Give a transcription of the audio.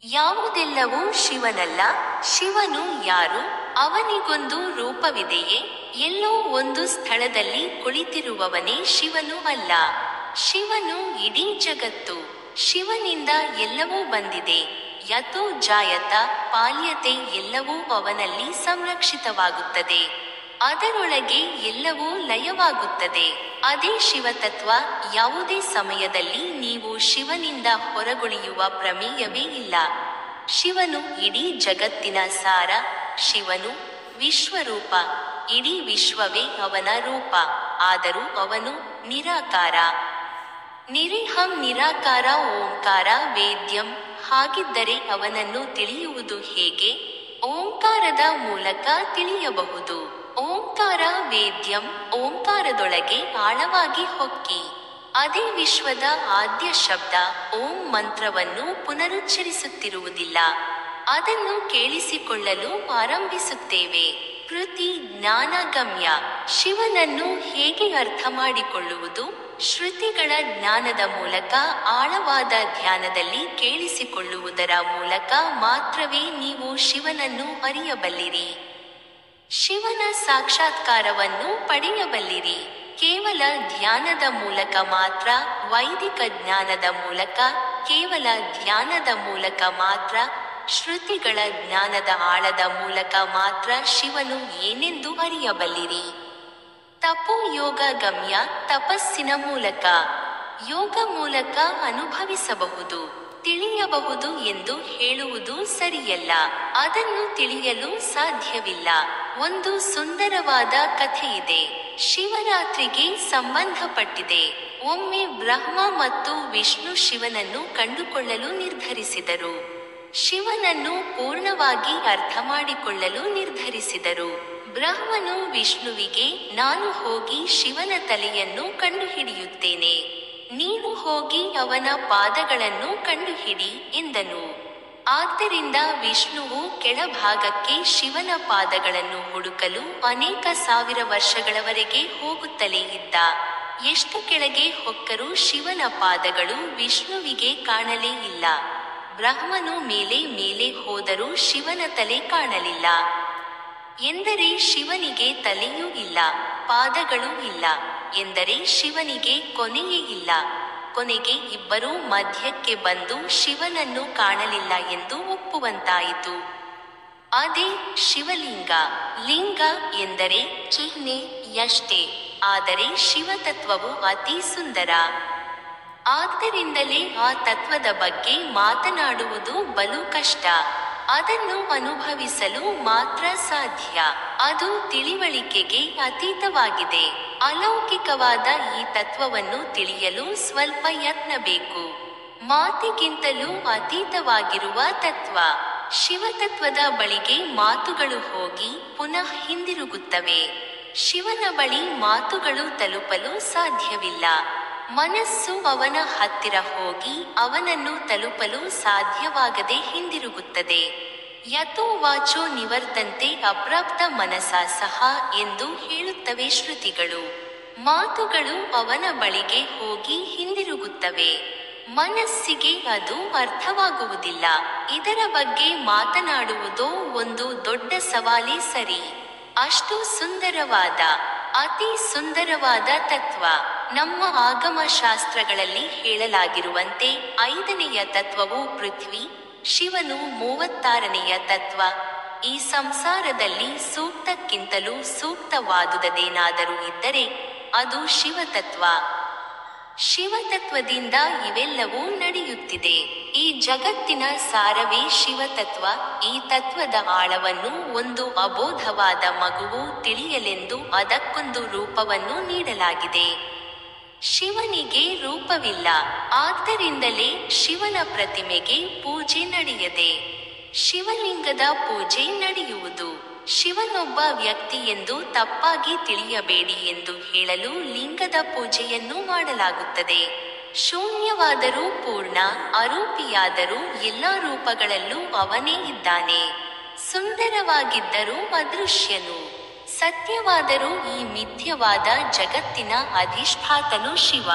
ಯಾವುದೆಲ್ಲವೂ ಶಿವನಲ್ಲ, ಶಿವನು ಯಾರು? ಅವನಿಗೊಂದು ರೂಪವಿದೆಯೇ? ಎಲ್ಲೋ ಒಂದು ಸ್ಥಳದಲ್ಲಿ ಕುಳಿತಿರುವವನೇ ಶಿವನು ಅಲ್ಲ. ಶಿವನು ಇಡೀ ಜಗತ್ತು. ಶಿವನಿಂದ ಎಲ್ಲವೂ ಬಂದಿದೆ. ಯತೋ ಜಾಯತ ಪಾಲ್ಯತೆ, ಎಲ್ಲವೂ ಅವನಲ್ಲಿ ಸಂರಕ್ಷಿತವಾಗುತ್ತದೆ. ಅದರೊಳಗೆ ಎಲ್ಲವೂ ಲಯವಾಗುತ್ತದೆ. ಅದೇ ಶಿವತತ್ವ. ಯಾವುದೇ ಸಮಯದಲ್ಲಿ ನೀವು ಶಿವನಿಂದ ಹೊರಗುಳಿಯುವ ಪ್ರಮೇಯವೇ ಇಲ್ಲ. ಶಿವನು ಇಡೀ ಜಗತ್ತಿನ ಸಾರ. ಶಿವನು ವಿಶ್ವರೂಪ. ಇಡೀ ವಿಶ್ವವೇ ಅವನ ರೂಪ. ಆದರೂ ಅವನು ನಿರಾಕಾರ. ನಿರೇಹಂ ನಿರಾಕಾರ ಓಂಕಾರ ವೇದ್ಯಂ. ಹಾಗಿದ್ದರೆ ಅವನನ್ನು ತಿಳಿಯುವುದು ಹೇಗೆ? ಓಂಕಾರದ ಮೂಲಕ ತಿಳಿಯಬಹುದು. ಓಂಕಾರ ವೇದ್ಯಂ. ಓಂಕಾರದೊಳಗೆ ಆಳವಾಗಿ ಹೊಕ್ಕಿ. ಅದೇ ವಿಶ್ವದ ಆದ್ಯ ಶಬ್ದ. ಓಂ ಮಂತ್ರವನ್ನು ಪುನರುಚ್ಚರಿಸುತ್ತಿರುವುದಿಲ್ಲ, ಅದನ್ನು ಕೇಳಿಸಿಕೊಳ್ಳಲು ಆರಂಭಿಸುತ್ತೇವೆ. ಕೃತಿ ಜ್ಞಾನಗಮ್ಯ. ಶಿವನನ್ನು ಹೇಗೆ ಅರ್ಥ ಮಾಡಿಕೊಳ್ಳುವುದು? ಶ್ರುತಿಗಳ ಜ್ಞಾನದ ಮೂಲಕ, ಆಳವಾದ ಧ್ಯಾನದಲ್ಲಿ ಕೇಳಿಸಿಕೊಳ್ಳುವುದರ ಮೂಲಕ ಮಾತ್ರವೇ ನೀವು ಶಿವನನ್ನು ಅರಿಯಬಲ್ಲಿರಿ. ಶಿವನ ಸಾಕ್ಷಾತ್ಕಾರವನ್ನು ಪಡೆಯಬಲ್ಲಿರಿ. ಕೇವಲ ಧ್ಯಾನದ ಮೂಲಕ ಮಾತ್ರ, ವೈದಿಕ ಜ್ಞಾನದ ಮೂಲಕ, ಕೇವಲ ಧ್ಯಾನದ ಮೂಲಕ ಮಾತ್ರ, ಶ್ರುತಿಗಳ ಜ್ಞಾನದ ಆಳದ ಮೂಲಕ ಮಾತ್ರ ಶಿವನು ಏನೆಂದು ಅರಿಯಬಲ್ಲಿರಿ. ತಪೋ ಯೋಗ ಗಮ್ಯ. ತಪಸ್ಸಿನ ಮೂಲಕ, ಯೋಗ ಮೂಲಕ ಅನುಭವಿಸಬಹುದು, ತಿಳಿಯಬಹುದು ಎಂದು ಹೇಳುವುದು ಸರಿಯಲ್ಲ. ಅದನ್ನು ತಿಳಿಯಲು ಸಾಧ್ಯವಿಲ್ಲ. ಒಂದು ಸುಂದರವಾದ ಕಥೆಯಿದೆ, ಶಿವರಾತ್ರಿಗೆ ಸಂಬಂಧಪಟ್ಟಿದೆ. ಒಮ್ಮೆ ಬ್ರಹ್ಮ ಮತ್ತು ವಿಷ್ಣು ಶಿವನನ್ನು ಕಂಡುಕೊಳ್ಳಲು ನಿರ್ಧರಿಸಿದರು. ಶಿವನನ್ನು ಪೂರ್ಣವಾಗಿ ಅರ್ಥ ಮಾಡಿಕೊಳ್ಳಲು ನಿರ್ಧರಿಸಿದರು. ಬ್ರಹ್ಮನು ವಿಷ್ಣುವಿಗೆ, ನಾನು ಹೋಗಿ ಶಿವನ ತಲೆಯನ್ನು ಕಂಡುಹಿಡಿಯುತ್ತೇನೆ, ನೀನು ಹೋಗಿ ಅವನ ಪಾದಗಳನ್ನು ಕಂಡುಹಿಡಿ ಎಂದನು. ಆದ್ದರಿಂದ ವಿಷ್ಣುವು ಕೆಳಭಾಗಕ್ಕೆ ಶಿವನ ಪಾದಗಳನ್ನು ಹುಡುಕಲು ಅನೇಕ ಸಾವಿರ ವರ್ಷಗಳವರೆಗೆ ಹೋಗುತ್ತಲೇ ಇದ್ದ. ಎಷ್ಟು ಕೆಳಗೆ ಹೊಕ್ಕರೂ ಶಿವನ ಪಾದಗಳು ವಿಷ್ಣುವಿಗೆ ಕಾಣಲೇ ಇಲ್ಲ. ಬ್ರಹ್ಮನು ಮೇಲೆ ಮೇಲೆ ಹೋದರೂ ಶಿವನ ತಲೆ ಕಾಣಲಿಲ್ಲ. ಎಂದರೆ ಶಿವನಿಗೆ ತಲೆಯೂ ಇಲ್ಲ, ಪಾದಗಳೂ ಇಲ್ಲ. ಎಂದರೆ ಶಿವನಿಗೆ ಕೊನೆಯೇ ಇಲ್ಲ. ಕೊನೆಗೆ ಇಬ್ಬರೂ ಮಧ್ಯಕ್ಕೆ ಬಂದು ಶಿವನನ್ನು ಕಾಣಲಿಲ್ಲ ಎಂದು ಒಪ್ಪುವಂತಾಯಿತು. ಅದೇ ಶಿವಲಿಂಗ. ಲಿಂಗ ಎಂದರೆ ಚಿಹ್ನೆ ಯಷ್ಟೇ. ಆದರೆ ಶಿವತತ್ವವು ಅತಿ ಸುಂದರ. ಆದ್ದರಿಂದಲೇ ಆ ತತ್ವದ ಬಗ್ಗೆ ಮಾತನಾಡುವುದು ಬಲು ಕಷ್ಟ. ಅದನ್ನು ಅನುಭವಿಸಲು ಮಾತ್ರ ಸಾಧ್ಯ. ಅದು ತಿಳಿವಳಿಕೆಗೆ ಅತೀತವಾಗಿದೆ. ಅಲೌಕಿಕವಾದ ಈ ತತ್ವವನ್ನು ತಿಳಿಯಲು ಸ್ವಲ್ಪ ಯತ್ನ ಬೇಕು. ಮಾತಿಗಿಂತಲೂ ಅತೀತವಾಗಿರುವ ತತ್ವ. ಶಿವತತ್ವದ ಬಳಿಗೆ ಮಾತುಗಳು ಹೋಗಿ ಪುನಃ ಹಿಂದಿರುಗುತ್ತವೆ. ಶಿವನ ಬಳಿ ಮಾತುಗಳು ತಲುಪಲು ಸಾಧ್ಯವಿಲ್ಲ. ಮನಸ್ಸು ಅವನ ಹತ್ತಿರ ಹೋಗಿ ಅವನನ್ನು ತಲುಪಲು ಸಾಧ್ಯವಾಗದೆ ಹಿಂದಿರುಗುತ್ತದೆ. ಯತೋ ವಾಚೋ ನಿವರ್ತಂತೆ ಅಪ್ರಾಪ್ತ ಮನಸಾ ಸಹ ಎಂದು ಹೇಳುತ್ತವೆ ಶ್ರುತಿಗಳು. ಮಾತುಗಳು ಅವನ ಬಳಿಗೆ ಹೋಗಿ ಹಿಂದಿರುಗುತ್ತವೆ. ಮನಸ್ಸಿಗೆ ಅದು ಅರ್ಥವಾಗುವುದಿಲ್ಲ. ಇದರ ಬಗ್ಗೆ ಮಾತನಾಡುವುದೋ ಒಂದು ದೊಡ್ಡ ಸವಾಲೇ ಸರಿ. ಅಷ್ಟು ಸುಂದರವಾದ, ಅತಿ ಸುಂದರವಾದ ತತ್ವ. ನಮ್ಮ ಆಗಮ ಶಾಸ್ತ್ರಗಳಲ್ಲಿ ಹೇಳಲಾಗಿರುವಂತೆ 5ನೆಯ ತತ್ವವು ಪೃಥ್ವಿ, ಶಿವನು 36ನೆಯ ತತ್ವ. ಈ ಸಂಸಾರದಲ್ಲಿ ಸೂಕ್ತಕ್ಕಿಂತಲೂ ಸೂಕ್ತವಾದುದೇನಾದರೂ ಇದ್ದರೆ ಅದು ಶಿವತತ್ವ. ಶಿವತತ್ವದಿಂದ ಇವೆಲ್ಲವೂ ನಡೆಯುತ್ತಿದೆ. ಈ ಜಗತ್ತಿನ ಸಾರವೇ ಶಿವತತ್ವ. ಈ ತತ್ವದ ಆಳವನ್ನು ಒಂದು ಅಬೋಧವಾದ ಮಗುವು ತಿಳಿಯಲೆಂದು ಅದಕ್ಕೊಂದು ರೂಪವನ್ನು ನೀಡಲಾಗಿದೆ. ಶಿವನಿಗೆ ರೂಪವಿಲ್ಲ. ಆದ್ದರಿಂದಲೇ ಶಿವನ ಪ್ರತಿಮೆಗೆ ಪೂಜೆ ನಡೆಯದೆ ಶಿವಲಿಂಗದ ಪೂಜೆ ನಡೆಯುವುದು. ಶಿವನೊಬ್ಬ ವ್ಯಕ್ತಿ ಎಂದು ತಪ್ಪಾಗಿ ತಿಳಿಯಬೇಡಿ ಎಂದು ಹೇಳಲು ಲಿಂಗದ ಪೂಜೆಯನ್ನು ಮಾಡಲಾಗುತ್ತದೆ. ಶೂನ್ಯವಾದರೂ ಪೂರ್ಣ, ಅರೂಪಿಯಾದರೂ ಎಲ್ಲಾ ರೂಪಗಳಲ್ಲೂ ಅವನೇ ಇದ್ದಾನೆ. ಸುಂದರವಾಗಿದ್ದರೂ ಅದೃಶ್ಯನು. ಸತ್ಯವಾದರೂ ಈ ಮಿಥ್ಯವಾದ ಜಗತ್ತಿನ ಅಧಿಷ್ಠಾತನು ಶಿವ.